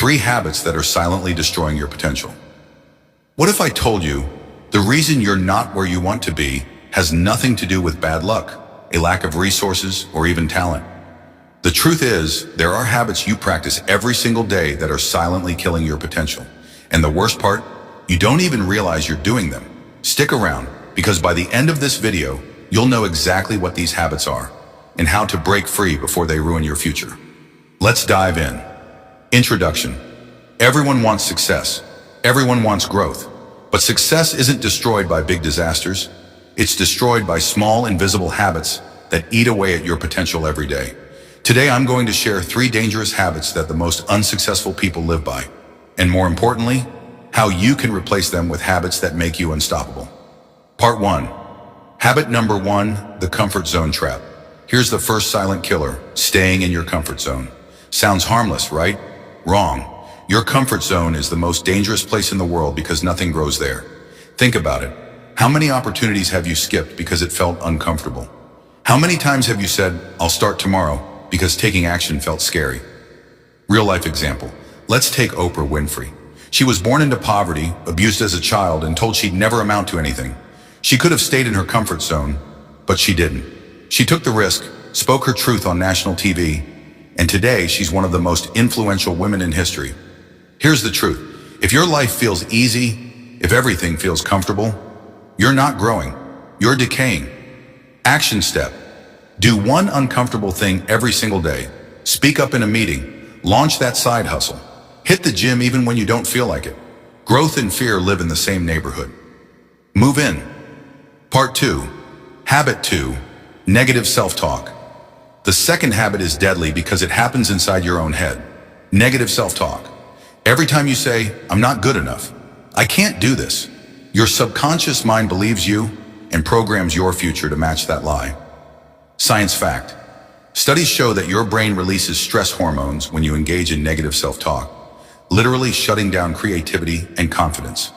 3 habits that are silently destroying your potential. What if I told you the reason you're not where you want to be has nothing to do with bad luck, a lack of resources, or even talent? The truth is, there are habits you practice every single day that are silently killing your potential. And the worst part, you don't even realize you're doing them. Stick around, because by the end of this video, you'll know exactly what these habits are and how to break free before they ruin your future. Let's dive in. Introduction. Everyone wants success. Everyone wants growth. But success isn't destroyed by big disasters. It's destroyed by small, invisible habits that eat away at your potential every day. Today, I'm going to share 3 dangerous habits that the most unsuccessful people live by. And more importantly, how you can replace them with habits that make you unstoppable. Part 1. Habit number 1, the comfort zone trap. Here's the first silent killer, staying in your comfort zone. Sounds harmless, right? Wrong. Your comfort zone is the most dangerous place in the world because nothing grows there. Think about it. How many opportunities have you skipped because it felt uncomfortable? How many times have you said, "I'll start tomorrow," because taking action felt scary? Real life example. Let's take Oprah Winfrey. She was born into poverty, abused as a child, and told she'd never amount to anything. She could have stayed in her comfort zone, but she didn't. She took the risk, spoke her truth on national TV, and today she's one of the most influential women in history. Here's the truth. If your life feels easy, if everything feels comfortable, you're not growing. You're decaying. Action step. Do one uncomfortable thing every single day. Speak up in a meeting. Launch that side hustle. Hit the gym even when you don't feel like it. Growth and fear live in the same neighborhood. Move in. Part 2. Habit 2. Negative self-talk. The second habit is deadly because it happens inside your own head. Negative self-talk. Every time you say, "I'm not good enough," "I can't do this," your subconscious mind believes you and programs your future to match that lie. Science fact. Studies show that your brain releases stress hormones when you engage in negative self-talk, literally shutting down creativity and confidence.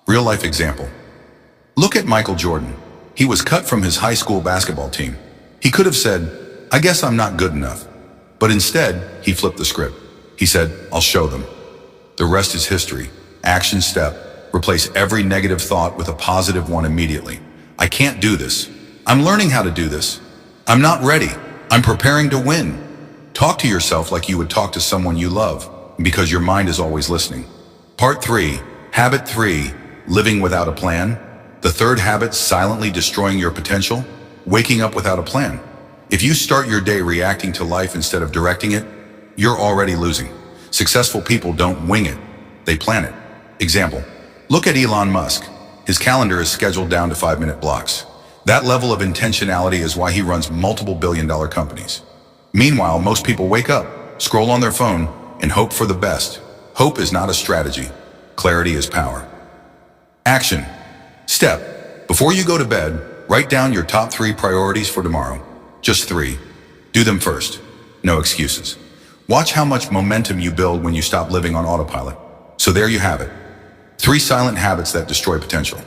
Real life example. Look at Michael Jordan. He was cut from his high school basketball team. He could have said, "I guess I'm not good enough." But instead, he flipped the script. He said, "I'll show them." The rest is history. Action step. Replace every negative thought with a positive one immediately. "I can't do this. I'm learning how to do this. I'm not ready. I'm preparing to win." Talk to yourself like you would talk to someone you love, because your mind is always listening. Part 3. Habit 3. Living without a plan. The third habit, silently destroying your potential. Waking up without a plan. If you start your day reacting to life instead of directing it, you're already losing. Successful people don't wing it. They plan it. Example. Look at Elon Musk. His calendar is scheduled down to 5-minute blocks. That level of intentionality is why he runs multiple billion-dollar companies. Meanwhile, most people wake up, scroll on their phone, and hope for the best. Hope is not a strategy. Clarity is power. Action. Step. Before you go to bed, write down your top 3 priorities for tomorrow. Just 3. Do them first. No excuses. Watch how much momentum you build when you stop living on autopilot. So there you have it. 3 silent habits that destroy potential.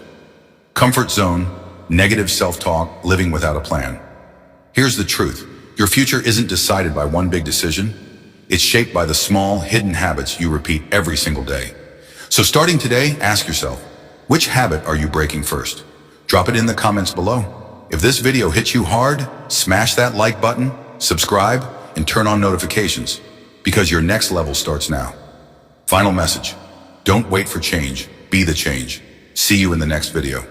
Comfort zone, negative self-talk, living without a plan. Here's the truth. Your future isn't decided by one big decision. It's shaped by the small, hidden habits you repeat every single day. So starting today, ask yourself, which habit are you breaking first? Drop it in the comments below. If this video hits you hard, smash that like button, subscribe, and turn on notifications, because your next level starts now. Final message. Don't wait for change. Be the change. See you in the next video.